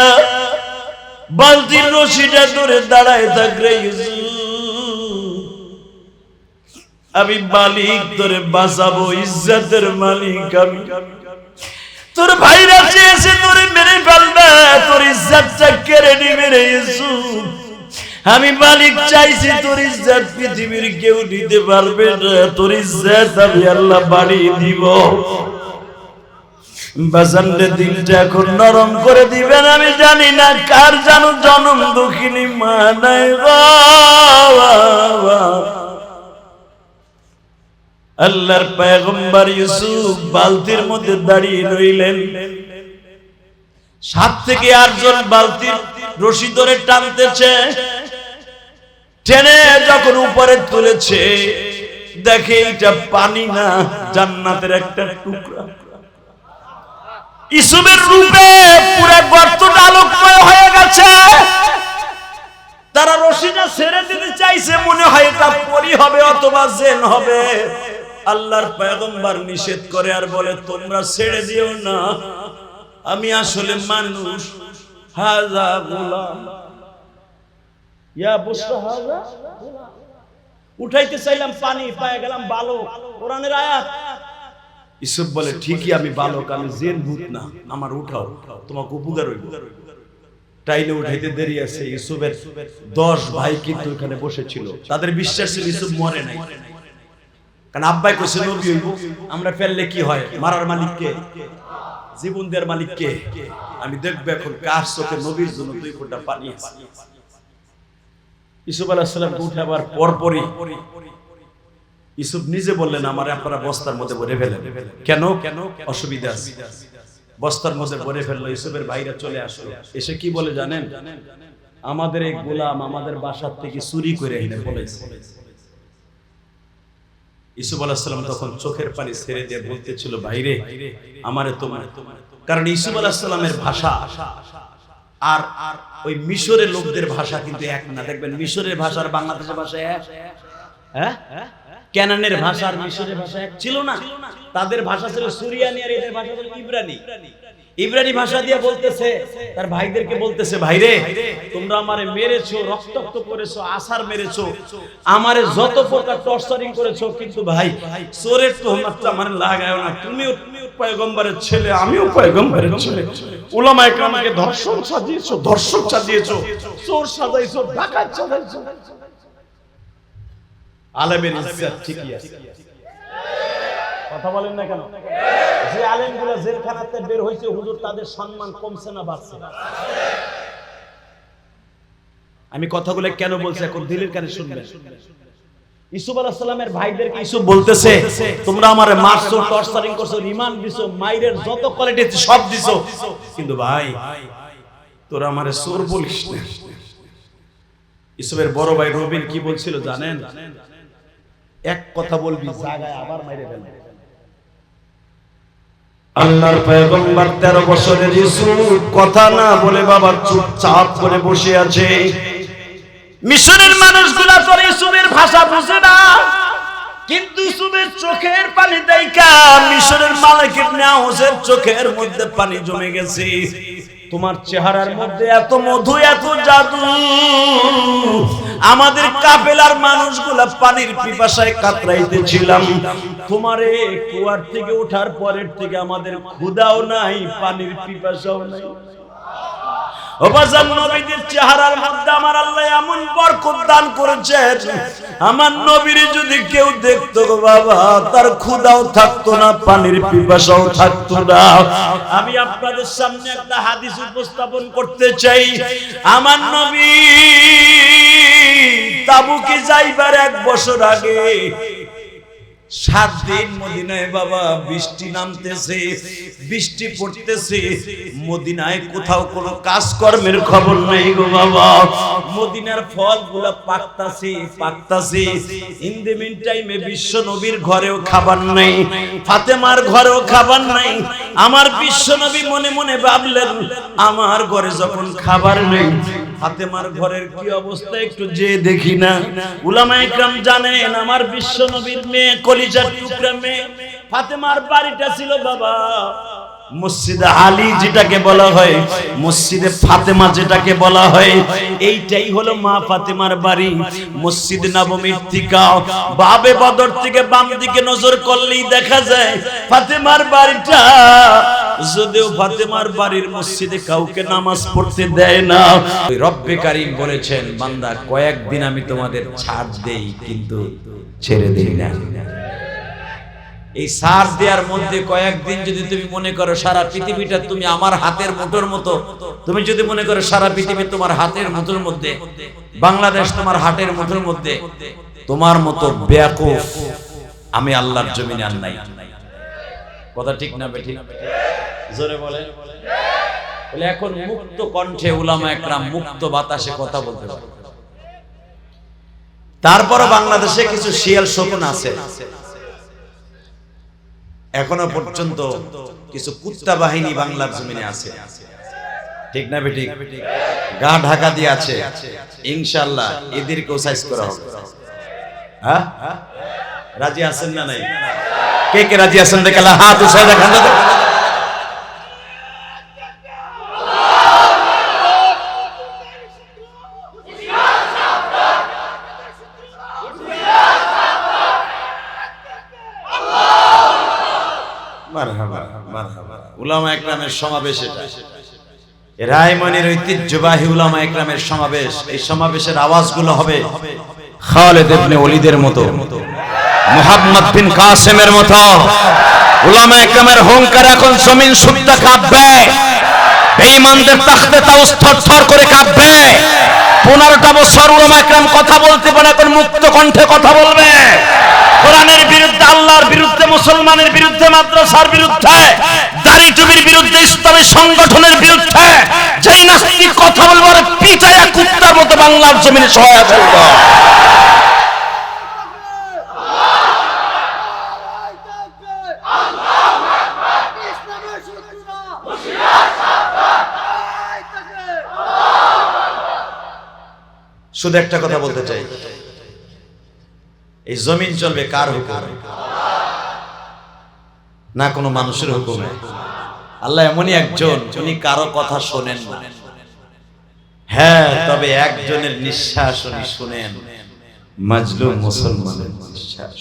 বালতির রশিটা ধরে দাঁড়ায় থাকরে ইউসুফ, আমি মালিক তোরে বাঁচাবো, ইজ্জতের মালিক আমি। তোর ভাইরা চেয়েছে তোরে মেরে ফেলবে, তোর ইজ্জতটা কেড়ে নিবে রে ইউসুফ। আমি মালিক চাইছি তোর ইজ্জত পৃথিবীর কেউ নিতে পারবে না, তোর ইজ্জত আমি আল্লাহ বাড়িয়ে দিব। বাজানরে দিলটা এখন নরম করে দিবেন। আমি জানি না কার জানো জনম দুঃখিনী মা নাই গো। আল্লাহর পয়গম্বর ইউসুফ বালতির মধ্যে দাঁড়িয়ে রইলেন। 7 থেকে 8 জন বালতির রশি ধরে টানতেছে। টেনে যখন উপরে তুলেছে দেখে এটা পানি না, জান্নাতের একটা টুকরা। ইউসুফের রূপে পুরো গর্তটা আলোকময় হয়ে গেছে। তারা রশিটা ছেড়ে দিতে চাইছে, মনে হয় এটা পরী হবে অথবা জিন হবে। আল্লাহর পয়গম্বর নিষেধ করে আর বলে তোমরা ছেড়ে দিও না, আমি আসলে মানুষ। হাযা গোলাম ইয়া বুসরা হাযা, উঠাইতে চাইলাম পানি পায়ে গেলাম বালক, কোরআনের আয়াত। ইউসুফ বলে ঠিকই আমি বালক, আমি জিন ভূত না, আমার উঠাও, তোমাকে উপকার হইব। টাইলে উঠাইতে দেরি আছে। ইউসুফের 10 ভাই কিন্তু এখানে বসেছিল, তাদের বিশ্বাস ছিল ইউসুফ মরে নাই, কারণ আব্বাই কইছে নবী হইব। আমরা ফেললে কি হয়, মারার মালিক কে? জীবন দেওয়ার মালিক কে? আমি দেখব এখন কার চোখে নবীর জন্য 2 ফোঁটা পানি আছে। ইউসুফ আলাইহিস সালামকে উঠাবার পরপরই ইউসুফ নিজে বললেন আমার আপনারা বস্তার মধ্যে ভরে ফেলেন। কেন? অসুবিধা আছে। বস্তার মধ্যে ভরে ফেললো। ইউসুফের ভাইরা চলে আসলো, এসে কি বলে জানেন? আমাদের এই গোলাম আমাদের বাসার থেকে চুরি করে এনে বলেছে। ইউসুফ আলাইহিস সালাম তখন চোখের পানি ছেড়ে দিয়ে বলতেছিল ভাইরে আমারে তোমার, কারণ ইউসুফ আলাইহিস সালামের ভাষা আর ওই মিশরের লোকদের ভাষা কিন্তু এক না। দেখবেন মিশরের ভাষা আর বাংলাদেশের ভাষা এক। হ্যাঁ, কেনানের ভাষা আর মিশরের ভাষা এক ছিল না। তাদের ভাষা ছিল সুরিয়ানি আর এদের ভাষা ছিল ইব্রানি। ইব্রানি ভাষা দিয়ে বলতেছে, তার ভাইদেরকে বলতেছে ভাইরে তোমরা আমারে মেরেছো, রক্তাক্ত করেছো, আসার মেরেছো, আমারে যত প্রকার টর্চারিং করেছো, কিন্তু ভাই চোরের তোহমাতটা আমারে লাগায়ও না। তুমিও পয়গম্বরের ছেলে, আমিও পয়গম্বরের ছেলে। উলামায়ে কেরামকে ধর্ষক সাজিয়েছো, ধর্ষক সাজিয়েছো, চোর সাজাইছো, ডাকাত সাজাইছো। আলেমের ইজ্জত ঠিকই আছে। কথা বলেন না কেন? যে আলেমগুলো জেলখানাতে বের হয়েছে হুজুর, তাদের সম্মান কমছে না বাড়ছে? আমি কথাগুলো কেন বলছি এখন দিলের কানে শুনবেন। ইউসুফ আলাইহিস সালামের ভাইদেরকে ইউসুফ বলতেছে, তোমরা আমারে মারছো, টর্চারিং করছো, রিমান্ড দিছো, মাইরের যত কোয়ালিটি সব দিছো, কিন্তু ভাই তোরা আমারে চোর বলিস না। ইউসুফের বড় ভাই রবিন কি বলছিল জানেন? এক কথা বলবি জায়গায় আবার মাইরে ফেলবে। আল্লাহর পয়গম্বর 13 বছরের ইউসুফ কথা না বলে বাবা চুপচাপ করে বসে আছে। মিশরের মানুষগুলা তো ইউসুফের ভাষা বুঝে না, কিন্তু ইউসুফের চোখের পানি দেখা মিশরের মালিকের নাউজের চোখের মধ্যে পানি জমে গেছে। তোমার চেহারার মধ্যে এত মধু, এত জাদু, আমাদের কাফেলার মানুষগুলা পানির পিপাসায় কাতরাইতেছিলাম, তোমারে কুয়ার থেকে ওঠার পরের থেকে আমাদের ক্ষুধাও নাই, পানির পিপাসাও নাই। ও বাজার নবীদের চেহারার মধ্যে আমার আল্লাহ এমন বরকত দান করেছেন, আমার নবীর যদি কেউ দেখতো গো বাবা, তার ক্ষুধাও থাকতো না, পানির পিপাসাও থাকতো না। আমি আপনাদের সামনে একটা হাদিস উপস্থাপন করতে চাই। আমার নবী তাবুকে যাইবার 1 বছর আগে 7 দিন মদিনায় বাবা বৃষ্টি নামতেছে, বৃষ্টি পড়তেছে, মদিনায় কোথাও কোনো কাজকর্মের খবর নেই গো বাবা। মদিনার ফলগুলা পাকতাছে। ইন দ্য মিন টাইমে বিশ্ব নবীর ঘরেও খাবার নাই, ফাতেমার ঘরেও খাবার নাই। আমার বিশ্ব নবী মনে মনে ভাবলেন, আমার ঘরে যখন খাবার নেই, ফাতেমার ঘরের কি অবস্থা একটু যে দেখি না। উলামায়ে কেরাম জানেন, আমার বিশ্ব নবীর মেয়ে, কলিজার টুকরা মেয়ে ফাতেমার বাড়িটা ছিল বাবা মসজিদে আলী, যেটাকে বলা হয় মসজিদে ফাতেমা, যেটাকে বলা হয়, এইটাই হলো মা ফাতেমার বাড়ি। মসজিদ নববীর থেকে বাবে বদর থেকে বাম দিকে নজর করলেই দেখা যায় ফাতেমার বাড়িটা। যদিও ফাতেমার বাড়ির মসজিদে কাউকে নামাজ পড়তে দেয় না, রব্বে কারীম বলেছেন, বান্দা কয়েকদিন আমি তোমাদের ছাড় দেই, কিন্তু ছেড়ে দেই না। এই সার দেওয়ার মধ্যে কয়েকদিন যদি তুমি মনে করো সারা পৃথিবীটা তুমি আমার হাতের মুঠোর মতো, তুমি যদি মনে করো সারা পৃথিবী তোমার হাতের মুঠোর মধ্যে, বাংলাদেশ তোমার হাতের মুঠোর মধ্যে, তোমার মতো বেয়াকুফ আমি আল্লাহর জমিনে আর নাই। কথা ঠিক না বেঠিক? জোরে বলে। বলে এখন মুক্ত কণ্ঠে উলামায়ে কেরাম মুক্ত বাতাসে কথা বলতে পারে। তারপরও বাংলাদেশে কিছু শিয়াল শকুন আছে, এখনো পর্যন্ত কিছু কুত্তা বাহিনী বাংলার জমিনে আছে, ঠিক না বেঠিক? গা ঢাকা দিয়ে আছে, ইনশাআল্লাহ এদেরকেও সাইজ করা হবে। হ্যাঁ, রাজি আছেন না নাই? কে কে রাজি আছেন দেখে হাত উঠায় দেখান তো। উলামায়ে কেরামের সমাবেশ, এটা রায়মনির ঐতিহ্যবাহী উলামায়ে কেরামের সমাবেশ। এই সমাবেশের আওয়াজগুলো হবে খালিদ ইবনে ওলীদের মতো, মুহাম্মদ বিন কাসেমের মতো। উলামায়ে কেরামের হুঙ্কার এখন জমিন শুদ্ধ কাঁপবে, বেঈমানদের তাখতে তাউস থরথর করে কাঁপবে। 15টা বছর উলামায়ে কেরাম কথা বলতে পারে, এখন মুক্ত কণ্ঠে কথা বলবে। কোরআনের বিরুদ্ধে, আল্লাহর বিরুদ্ধে, মুসলমানের বিরুদ্ধে, মাদ্রাসার বিরুদ্ধে, দাড়ি টুপির বিরুদ্ধে, ইসলামী সংগঠনের বিরুদ্ধে যেই নাস্তিক কথা বলবার পিটায়া কুত্তার মতো বাংলার জমিনে সহায় ফেলব। শুধু একটা কথা বলতে চাই, এই জমিন চলবে কার হুকুমে? না কোনো মানুষের হুকুমে। আল্লাহ এমনই একজন, উনি কারো কথা শোনেন না। হ্যাঁ, তবে একজনের নিঃশ্বাস উনি শুনেন, মাজলুম মুসলমানের নিঃশ্বাস।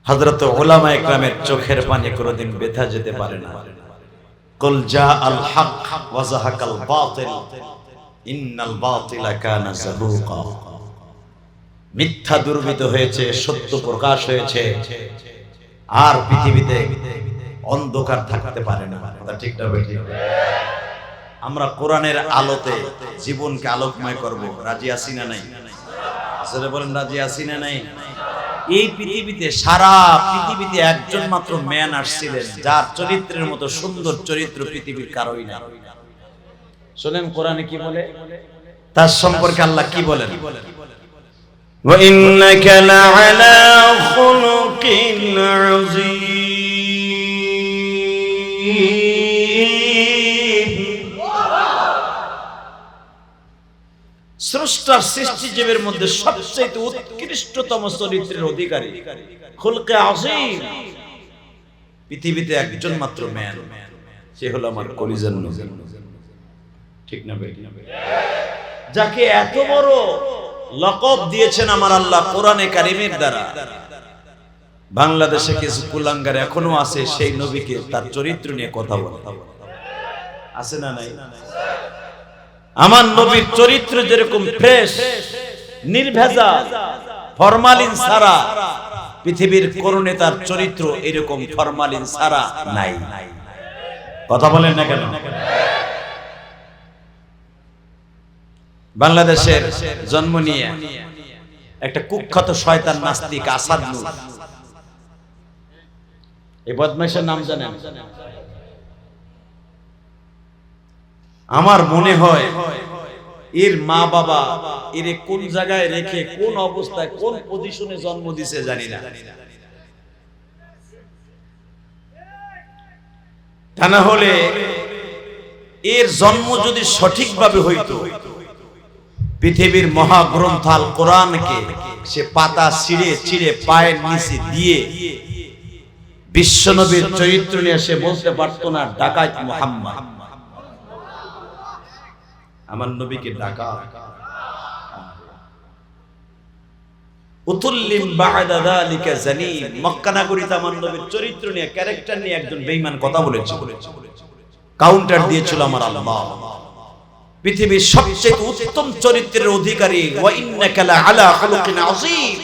হযরত উলামায়ে কেরামের চোখের পানি কোনদিন ব্যথা যেতে পারে না। কুল জা আল হক ওয়া যাহাকাল বাতিল ইন্নাল বাতিলা কানা যাহুকা। মিথ্যা দুর্বৃত হয়েছে, সত্য প্রকাশ হয়েছে, আর পৃথিবীতে অন্ধকার থাকতে পারে না। কথা ঠিক না বেঠিক? আমরা কোরআনের আলোতে জীবনকে আলোকময় করব, রাজি আছি না নাই? আসলে বলেন রাজি আছি না নাই? এই পৃথিবীতে, সারা পৃথিবীতে একজন মাত্র ম্যান আসছিলেন যার চরিত্রের মতো সুন্দর চরিত্র পৃথিবীর কারোই না। শোনেন কোরআনে কি বলে, তার সম্পর্কে আল্লাহ কি বলেন? ওয়া ইন্নাকা লাআলা খুলুকিন আযীম। স্রষ্টার সৃষ্টিজীবের মধ্যে সবচেয়ে উৎকৃষ্টতম চরিত্রের অধিকারী, খুলকে আযীম। পৃথিবীতে একজন মাত্র ম্যান, সে হলো আমার কলিজার নবী। ঠিক না ভাই? যাকে এত বড় লকব দিয়েছেন আমার আল্লাহ কোরআনে কারিমের দ্বারা। বাংলাদেশে কিছু কুলাঙ্গার এখনো আছে সেই নবীকে, তার চরিত্র নিয়ে কথা বলে, আছে না নাই? আমার নবীর চরিত্র যেরকম ফ্রেশ, নির্ভেজাল, ফরমালিন ছাড়া, পৃথিবীর কোন নেতার চরিত্র এরকম ফরমালিন ছাড়া নাই। কথা বলেন না কেন? বাংলাদেশের জন্ম নিয়ে একটা কুখ্যাত শয়তান নাস্তিক আসাদ নূর, এই বদমাইশের নাম জানেন? আমার মনে হয় এর মা বাবা এর কোন জায়গায় রেখে, কোন অবস্থায়, কোন পজিশনে জন্ম দিছে জানি না। তা না হলে এর জন্ম যদি সঠিকভাবে হইতো, পৃথিবীর মহাগ্রন্থ আল কোরআনকে সে পাতা ছিঁড়ে ছিঁড়ে পায়ের নিচে দিয়ে বিশ্বনবীর চরিত্র নিয়ে সে বলতে পারতো না ডাকাত মুহাম্মদ। আমার নবীকে ডাকাত, উতুল্লিম বা'দা যালিকা জানিম। মক্কা নগরীতে আমার নবীর চরিত্র নিয়ে, ক্যারেক্টার নিয়ে একজন বেঈমান কথা বলেছে, কাউন্টার দিয়েছিল আমার আল্লাহ। পৃথিবীর সবচেয়ে উত্তম চরিত্রের অধিকারী, ওয়া ইন্নাকা লাআলা খুলুকিন আযীম,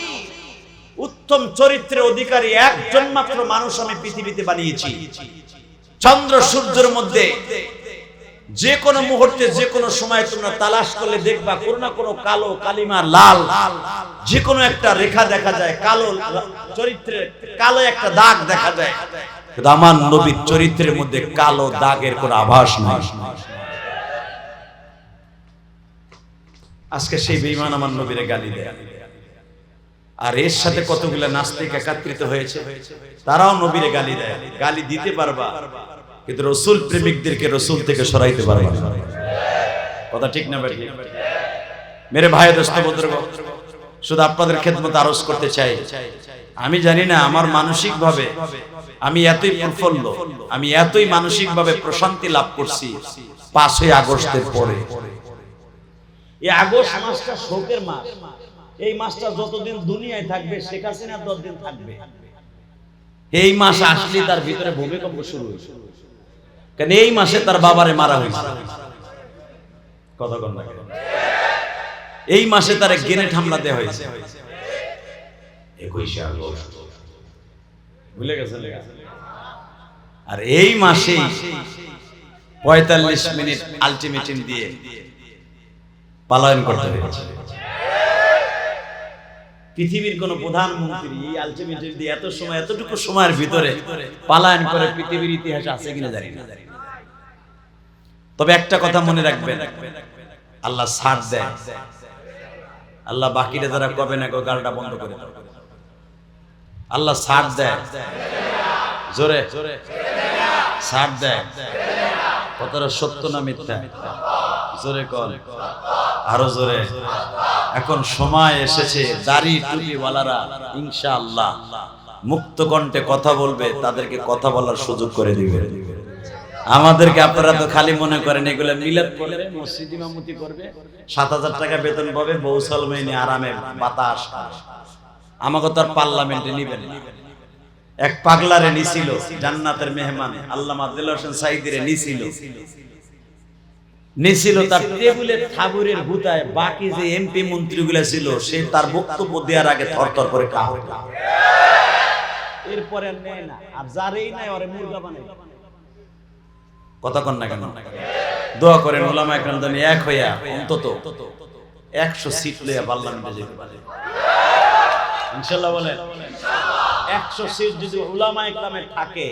উত্তম চরিত্রের অধিকারী একজন মাত্র মানুষ আমি পৃথিবীতে বানিয়েছি। চন্দ্র সূর্যের মধ্যে যে কোনো মুহূর্তে, যে কোনো সময় তোমরা তালাশ করলে দেখবা কোনো না কোনো কালো, কালিমা, লাল যে কোনো একটা রেখা দেখা যায়, কালো চরিত্রের কালো একটা দাগ দেখা যায়। কিন্তু আমার নবীর চরিত্রের মধ্যে কালো দাগের কোনো আভাস নাই। আজকে সেই বেঈমান আমার নবীরে গালি দেয়, আর এর সাথে কতগুলো নাস্তিক একত্রিত হয়েছে, তারাও নবীরে গালি দেয়। গালি দিতে পারবা, কিন্তু রাসূল প্রেমিকদেরকে রাসূল থেকে সরাইতে পারবা না। কথা ঠিক না ভাই? মেরে ভাই, দোস্ত, বন্ধুগণ, শুধু আপনাদের খেদমত আরজ করতে চাই, আমি জানি না আমার মানসিক ভাবে আমি এতই প্রফুল্ল, আমি এতই মানসিক ভাবে প্রশান্তি লাভ করছি 5ই আগস্টের পরে। এই আগস্ট মাসটা শোকের মাস। এই মাসটা যতদিন দুনিয়ায় থাকবে, শেখ হাসিনা ততদিন থাকবে। এই মাস আসলে তার ভিতরে ভূমিকম্প শুরু হয়েছে, কারণ এই মাসে তার বাবারে মারা হয়েছে। কথা কন না? এই মাসে তার গ্রেনেড হামলা দেওয়া হয়েছে 21 আগস্ট, ভুলে গেছেন? আর এই মাসেই 45 মিনিট আলটিমেটাম দিয়ে পালায়ন করতে হয়েছে। পৃথিবীর কোন প্রধানমন্ত্রী এই আলটিমেটাম দিয়ে এত সময়, এতটুকু সময়ের ভিতরে পালায়ন করে পৃথিবীর ইতিহাসে আছে কিনা জানি না। তবে একটা কথা মনে রাখবেন, আল্লাহ ছাড় দেয়, আল্লাহ বাকিরা যারা কবে না গো গালটা বন্ধ করে দাও। আল্লাহ ছাড় দেয়, জোরে ছাড় দেয়। কথাটা সত্য না মিথ্যা? জোরে কর, আরো জোরে। এখন সময় এসেছে দাড়ি টুপিওয়ালারা ইনশাআল্লাহ মুক্ত কণ্ঠে কথা বলবে, তাদেরকে কথা বলার সুযোগ করে দিবে। আমাদেরকে আপনারা তো খালি মনে করেন এগুলো মিলাদ করবে, মসজিদ ইমামতি করবে, 7000 টাকা বেতন পাবে, বৌসাল মেনে আরামে বাতাস। আমাকে তো আর পার্লামেন্টে নিবেন না। এক পাগলারে নিছিল, জান্নাতের মেহমান আল্লামা আব্দুল হোসেন সাইদিরে নিছিল তার টেবিলের থাবুরের হুতায়। বাকি যে এমপি মন্ত্রীগুলো ছিল, সে তার বক্তব্য দেওয়ার আগে থরথর করে কাঁপে। এরপরে নেয় না, আর যারেই নাই ওরে মুরগা বানায়। কথা কন না কেন? দোয়া করেন উলামা একরাম যেন এক হইয়া অন্তত 100 সিট লইয়া পার্লামেন্টে যেতে পারে ইনশাআল্লাহ বলেন 100 সিট যদি উলামা একরামের থাকে,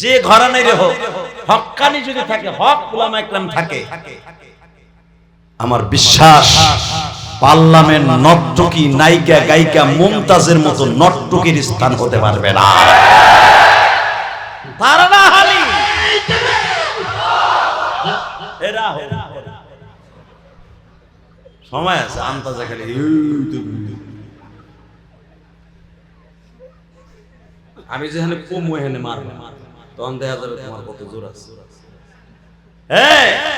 যে ঘরানারই হোক, হক্কানি যদি থাকে, হক উলামা একরাম থাকে, আমার বিশ্বাস পার্লামেন্ট নর্তকী নায়িকা গায়িকা মুমতাজের মতো নর্তকীর স্থান হতে পারবে না। তারা না হালি এরা সময় আছে আন্তাজা খালি আমি যেখানে কম ওখানে মারবো, তখন দেখা যাবে তোমার কত জোর আছে।